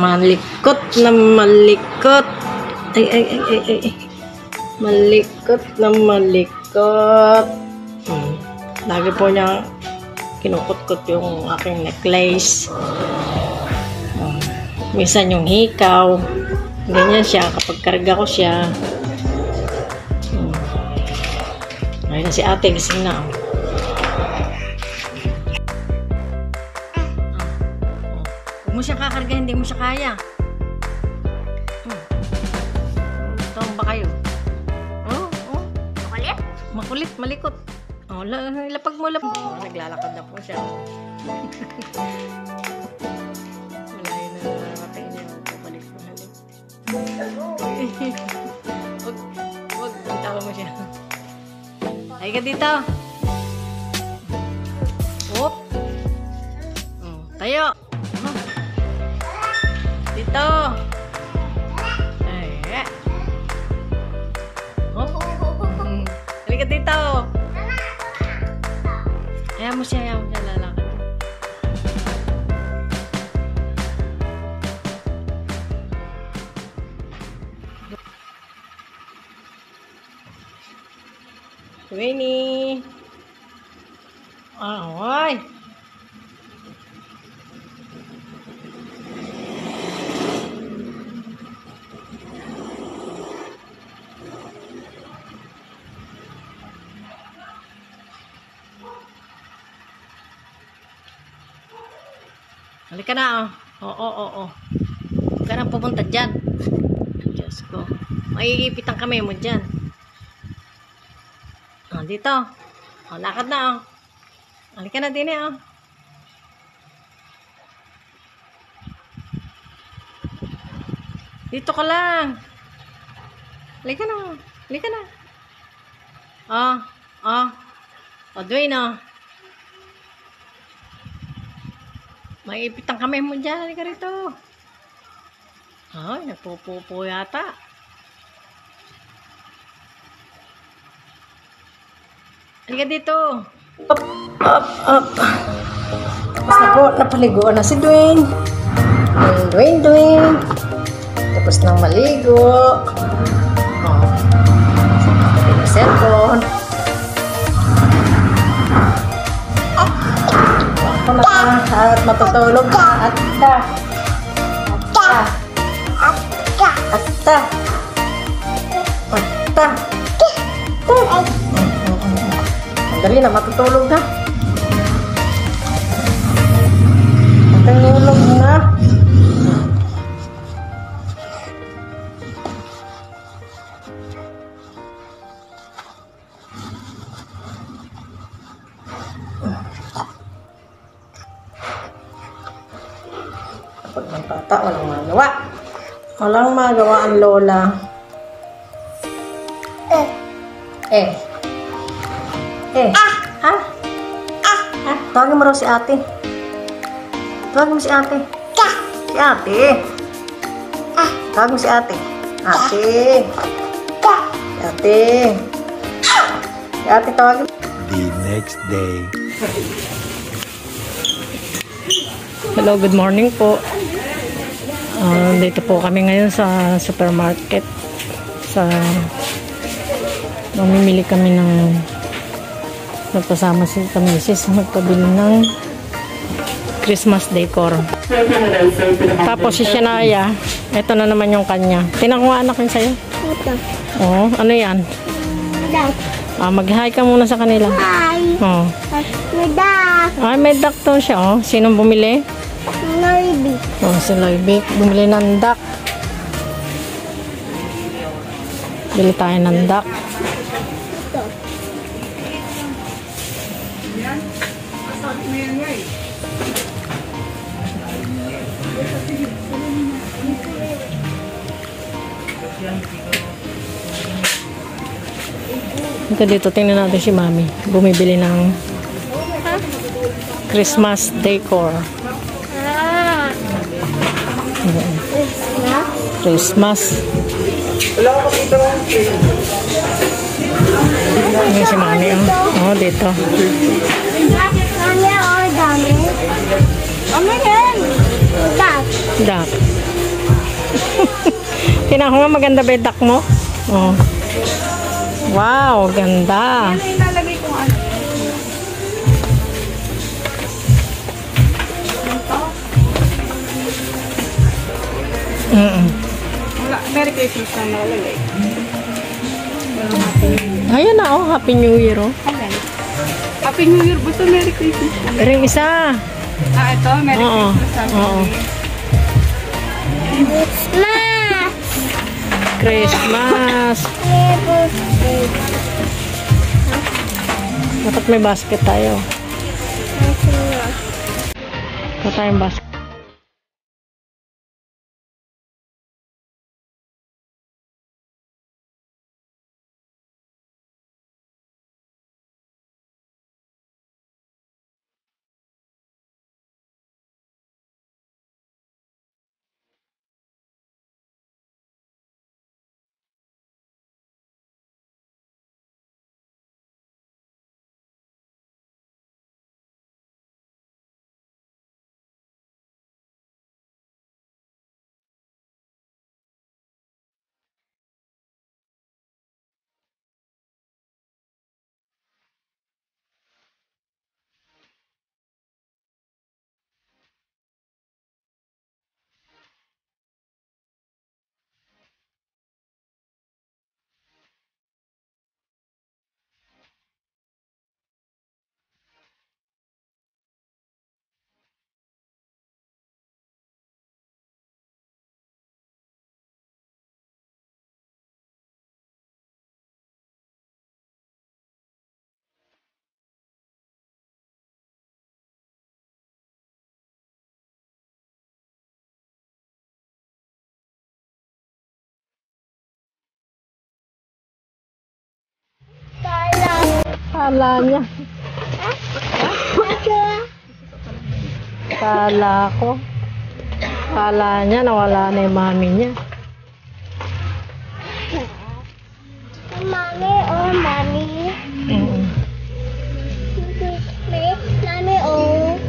Malikot na malikot. Ay. Malikot na malikot. Lagi po niya kinukot-kot yung aking necklace. Minsan yung hikaw. Ganyan siya kapag karga ko siya. Ayun na si ate, gising na. Huwag mo siya kakarga, hindi mo siya kaya. Tawang ba kayo? Makulit, malikot. Lapag mo. Naglalakad na po siya. Malayo na nakakatay niya. Pabalik mo na lang. Huwag, tawa mo siya. Ay ka dito. Oop. Tayo. Dito. Ay. Halika dito. Ayaw mo siya lalakad. Winnie. Ay. Halika na, Oo. Huwag ka nang pupunta dyan. Diyos ko. Maiipit ang kamay mo dyan. Dito. Lakad na, Halika na din, Dito ka lang. Halika na. Dwayne, Maiipit ang kamay mo dyan. Halika rito. Ay, nagpupupo yata. Halika dito. Up. Tapos na po, napaliguan na si Dwayne. Dwayne. Tapos nang maligo. Yung cellphone. At matutulog ka. Dali na, matutulog na. Matutulog na. Kapag ng bata, walang magawa. Walang magawa ang lola. Tawagin mo raw si ate. Tawagin mo si ate. Si ate. Tawagin mo si ate. Ate. Si ate. Si ate tawagin. The next day. Hello, good morning po. Dito po kami ngayon sa supermarket. Mamimili kami ng nagpasama si Kamisis magpabili ng Christmas decor. Tapos si Shania, ito na naman yung kanya. Tinakuha anak yun sa'yo? Ito. Oo, ano yan? Duck. Mag-hi ka muna sa kanila. Hi. May duck. May duck to siya. Sinong bumili? Loibik. Si Loibik. Bumili ng duck. Bili tayo ng duck. Ito dito, tingnan natin si Mami. Bumibili ng Christmas decor. Christmas. Ini si Mami. Dito. Duck. Tingnan ko nga, maganda ba yung duck mo? Oh. Wow, ganda. Yan ay ilalagay kong ano. Wala, Merry Christmas na nalalagay. Ayan na, oh. Happy New Year, oh. Ayan. Happy New Year, basta Merry Christmas. Pero yung isa. Ito, Merry Oo. Christmas. Oo. Christmas! Christmas. Dapat may basket tayo. Ito tayong basket. Kala niya. Kala ko. Kala niya nawala na yung mami niya. Mami, oh, mami. Mm. Mami, oh.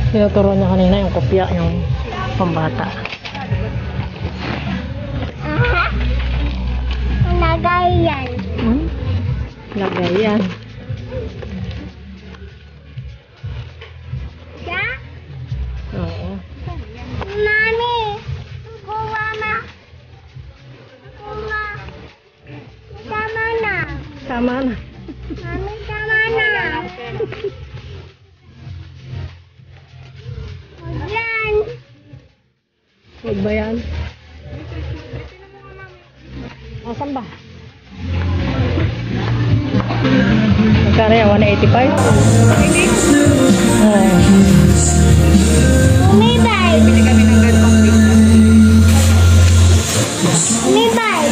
Tinuturo niya kanina yung kopya, yung pambata. Aha. Lagay yan. Lagay yan. Siya? Oo. Mami. Kuha na. Kuha. Tama na. Tama na. Mami, tama na. Yan. Huwag ba yan? Asan ba? Magkano yan? 185? Oo. Umibay. Bili kami ng ganitong pizza. Umibay.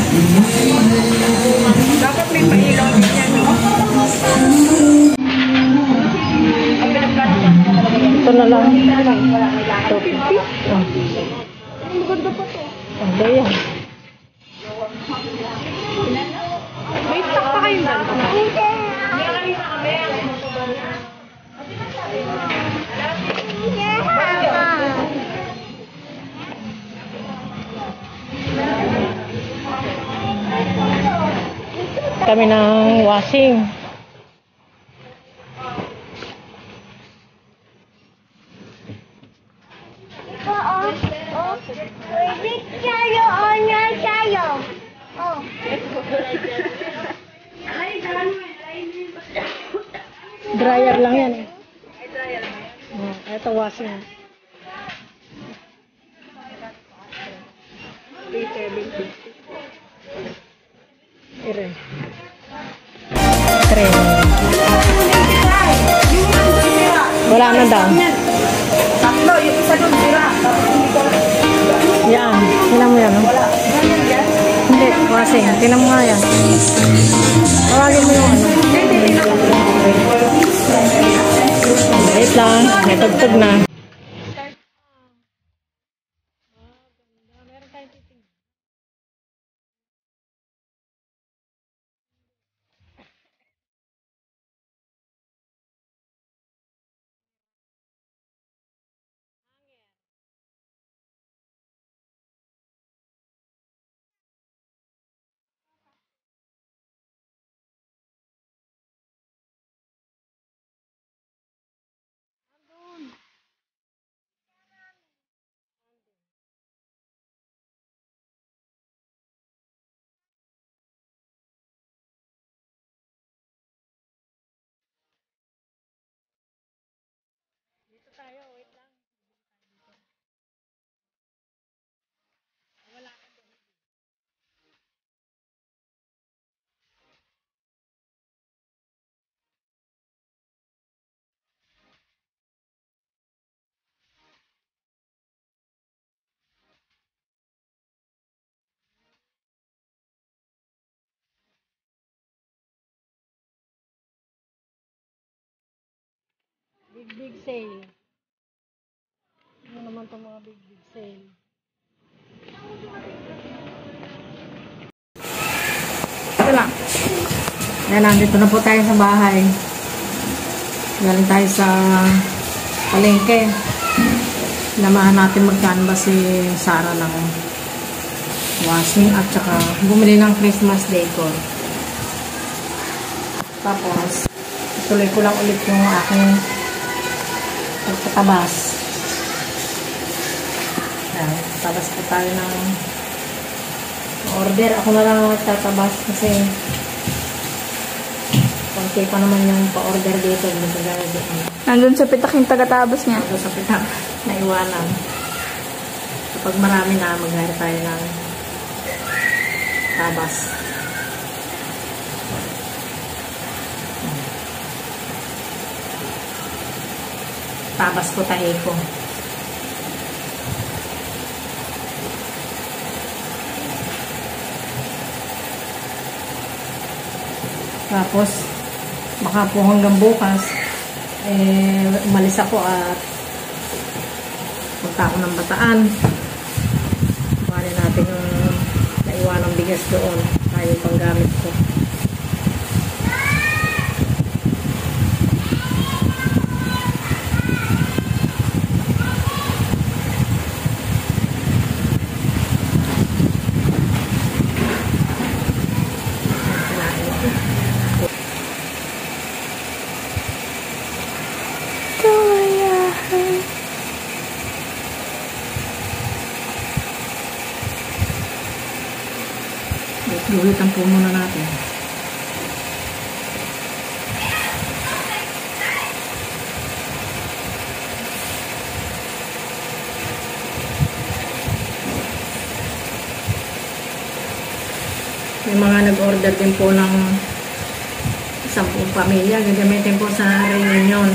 Dapat may pailaw din yan, no? Ito na lang. 250? Oh. Ang ganda pa to. Ang yan. May stock pa kayong ganito. Kami ng washing. Sayo, ona, sayo. Oh. Dryer lang yan eh. Oh, ito washing. 370. Ire. 3. Wala na daw. Tatlo, yung isa doon, sira. Tapos hindi ko lang. Yan. Tingnan mo yan. Oh. Wala. Ganyan yan. Hindi, washing. Tingnan mo nga yan. Tawagin mo yung ano. Wait lang. May tugtog na. Big sale. Ano naman itong mga big sale? Ito lang. Ayan, nandito na po tayo sa bahay. Galing tayo sa palengke. Namahan natin mag-canvas si Sarah ng washing at saka bumili ng Christmas decor. Tapos, ituloy ko lang ulit yung aking pagtatabas. Ayan, tabas po tayo ng order. Ako na lang magtatabas kasi konti pa naman yung pa-order dito. Nandun sa pitak yung taga-tabas niya. Ito sa pitak na iwanan. Kapag marami na, mag-hire tayo ng tabas. Tabas ko tayo ko. Tapos, baka po hanggang bukas, umalis ako at punta ako ng Bataan. Bali natin yung naiwanang bigas doon. Tayo pang gamit ko. Gulitan po muna natin. May mga nag-order din po ng 10 pamilya. Gagamitin po sa reunion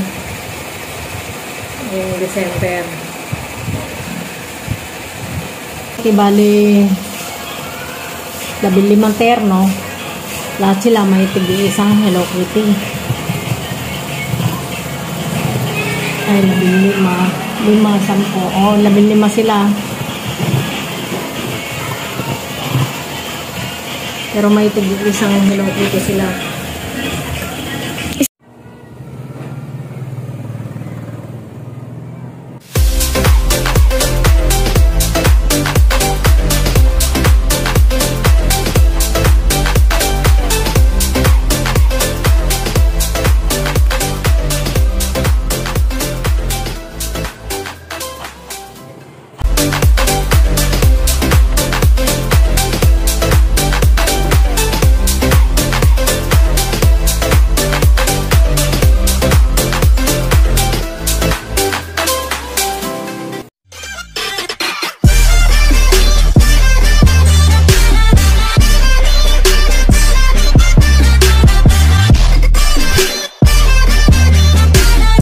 ngayong December. Okay, bali 15 terno. Lahat sila may tig-isang Hello Kitty. Ay, 15. 10. Oh, 15 sila. Pero may tig-isang Hello Kitty sila.